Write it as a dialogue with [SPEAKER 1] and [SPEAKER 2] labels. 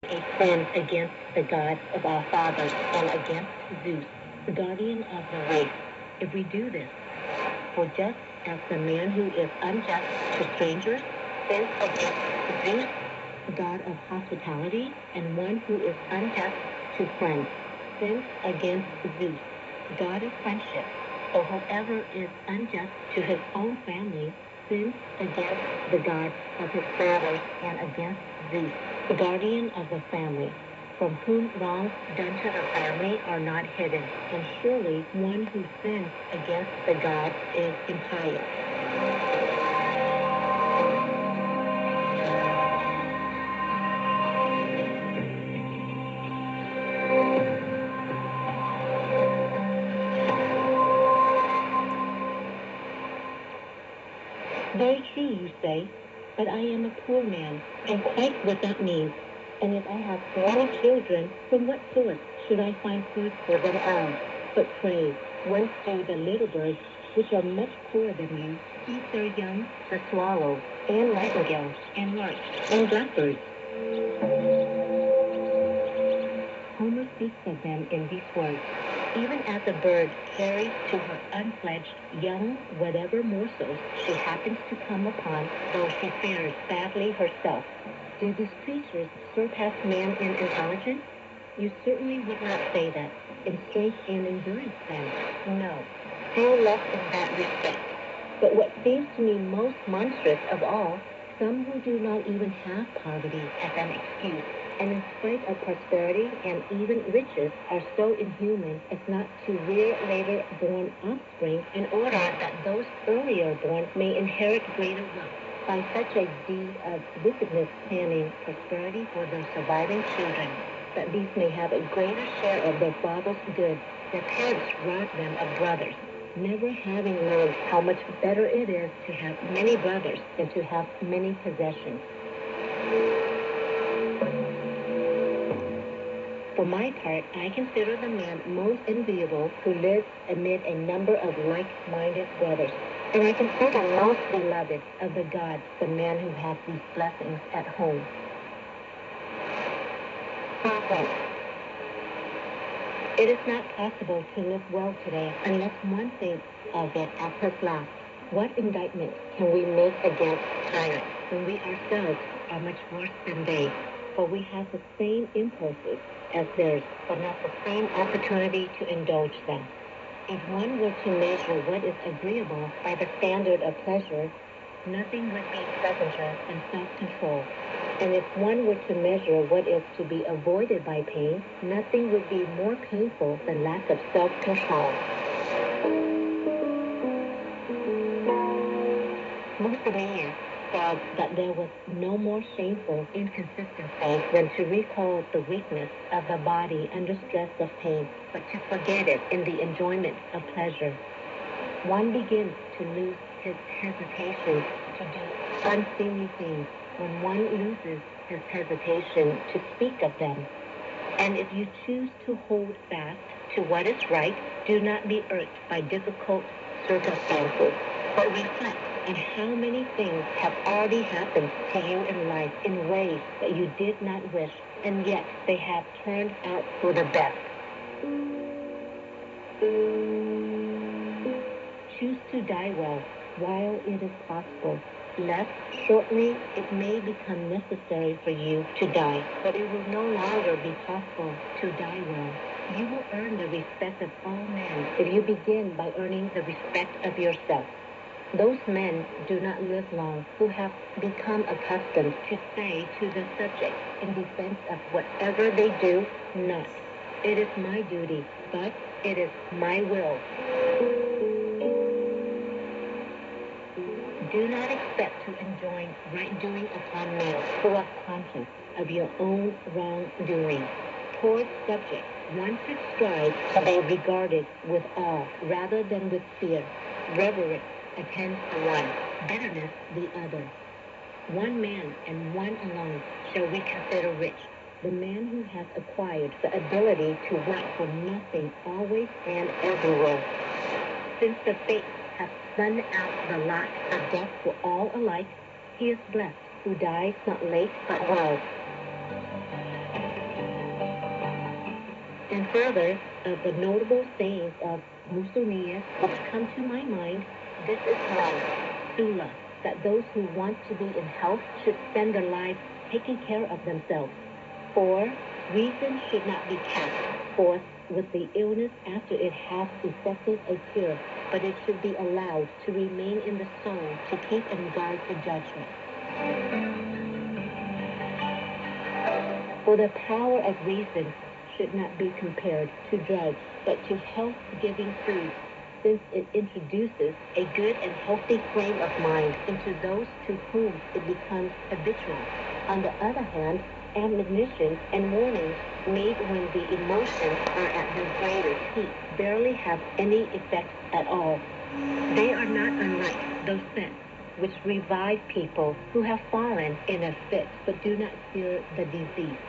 [SPEAKER 1] a sin against the God of our fathers and against Zeus, the guardian of the race. If we do this, for just as the man who is unjust to strangers sins against Zeus, the God of hospitality, and one who is unjust to friends sins against Zeus, God of friendship, or whoever is unjust to his own family sins against the God of his fathers and against Zeus, the guardian of the family, from whom wrongs done to the family are not hidden. And surely one who sins against the God is impious. Very true, you say, but I am a poor man and quite without means. And if I have many children, from what source should I find food for them all? But pray, whence do the little birds, which are much poorer than you, eat their young, the swallow, and nightingales, and larks, and blackbirds? Homer speaks of them in these words. Even as a bird carries to her unfledged young whatever morsels she happens to come upon, though she fares badly herself. Do these creatures surpass man in intelligence? You certainly would not say that. In strength and endurance, then? No, still less in that respect. But what seems to me most monstrous of all, some who do not even have poverty as an excuse, and in spite of prosperity and even riches are so inhuman as not to rear later born offspring in order that those earlier born may inherit greater wealth. By such a deed of wickedness planning prosperity for their surviving children, that these may have a greater share of their father's goods, their parents rob them of brothers, never having learned how much better it is to have many brothers than to have many possessions. For my part, I consider the man most enviable who lives amid a number of like-minded brothers. And I consider most beloved of the gods the man who has these blessings at home. It is not possible to live well today unless one thinks of it at his last. What indictment can we make against tyrants when we ourselves are much worse than they? For we have the same impulses as theirs, but not the same opportunity to indulge them. If one were to measure what is agreeable by the standard of pleasure, nothing would be pleasanter than self-control. And if one were to measure what is to be avoided by pain, nothing would be more painful than lack of self-control. Mussolini said that there was no more shameful inconsistency than to recall the weakness of the body under stress of pain, but to forget it in the enjoyment of pleasure. One begins to lose his hesitation to do unseemly things when one loses his hesitation to speak of them. And if you choose to hold fast to what is right, do not be irked by difficult circumstances, but reflect on how many things have already happened to you in life in ways that you did not wish, and yet they have turned out for the best. Choose to die well while it is possible, lest shortly it may become necessary for you to die, but it will no longer be possible to die well. You will earn the respect of all men if you begin by earning the respect of yourself. Those men do not live long who have become accustomed to say to the subject in defense of whatever they do not, "It is my duty, but it is my will." Do not expect to enjoin right doing upon men who are conscious of your own wrongdoing. Towards subjects, one should strive to be regarded with awe rather than with fear. Reverence attends to one, bitterness the other. One man and one alone shall we consider rich, the man who has acquired the ability to want for nothing always and everywhere. Since the fates have spun out the lot of death for all alike, he is blessed who dies not late but well. And further, the notable sayings of Mussolini which come to my mind, this is life, Sula, that those who want to be in health should spend their lives taking care of themselves. 4. Reason should not be cast forth with the illness after it has effected a cure, but it should be allowed to remain in the soul to keep and guard the judgment. For the power of reason should not be compared to drugs, but to health-giving foods, since it introduces a good and healthy frame of mind into those to whom it becomes habitual. On the other hand, admonitions and warnings made when the emotions are at their greatest heat barely have any effect at all. They are not unlike those scents which revive people who have fallen in a fit but do not cure the disease.